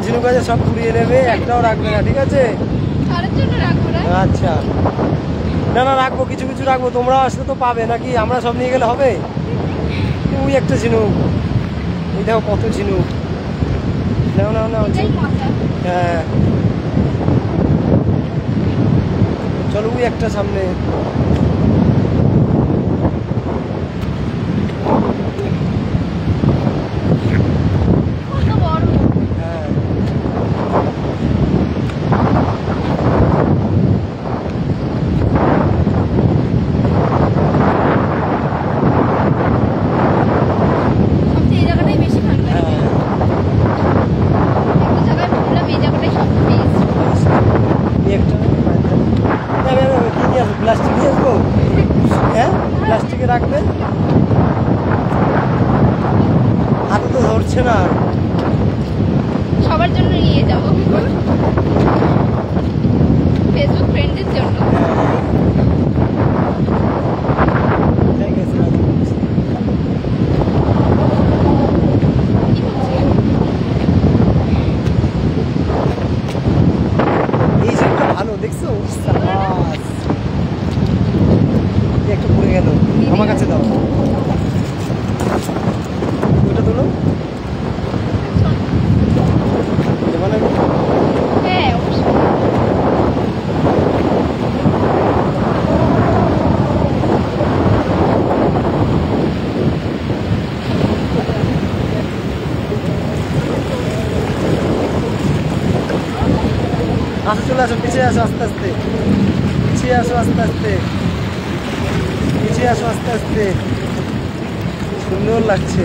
ঝিনুক আছে সব পুড়িয়ে নেবে, একটাও রাখবে না, ঠিক আছে? আচ্ছা, না না রাখবো, কিছু কিছু রাখবো, তোমরা আসলে তো পাবে নাকি? আমরা সব নিয়ে গেলে হবে? ওই একটা ঝিনুক, এই দেখো কত ঝিনুক, নাও নাও নাও। হ্যাঁ চলো, ওই একটা সামনে। প্লাস্টিক নিয়ে আসবো? হ্যাঁ প্লাস্টিকে রাখবে, হাতে তো ধরছে না। সবার জন্য নিয়ে যাবো, ফেসবুক ফ্রেন্ডের জন্য। এই জিনিসটা ভালো, দেখছো? একটা পড়ে গেল, আমার কাছে দাও, ওটা তোলো। হ্যাঁ অবশ্যই। আসো চলে আসো, পিছিয়ে আসো আস্তে আস্তে, পিছিয়ে আসো আস্তে আস্তে, পিছিয়ে আসো আস্তে আস্তে, সুন্দর লাগছে,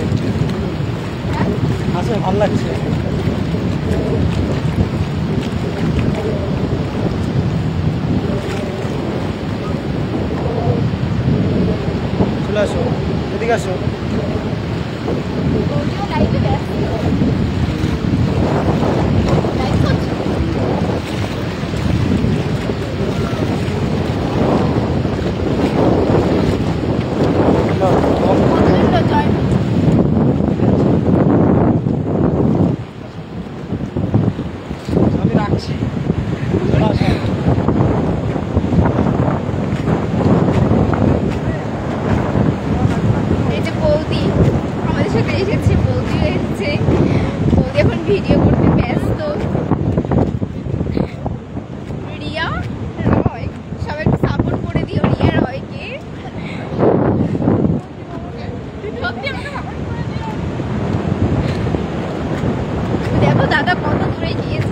আসো ভালো লাগছে। চলে আসো, এদিকে আসো। আমি রাখছি, চলে আসো। এই যে বৌদি আমাদের সাথে এসেছে, বৌদি এসেছে, বৌদি এখন ভিডিও করতে ব্যস্ত। রিয়া রয়, সবাই একটু সাপোর্ট করে দিও রিয়া রয়কে। সত্যি আমাকে সাপোর্ট করে দিও। দেখো দাদা কত দূরে গিয়েছে।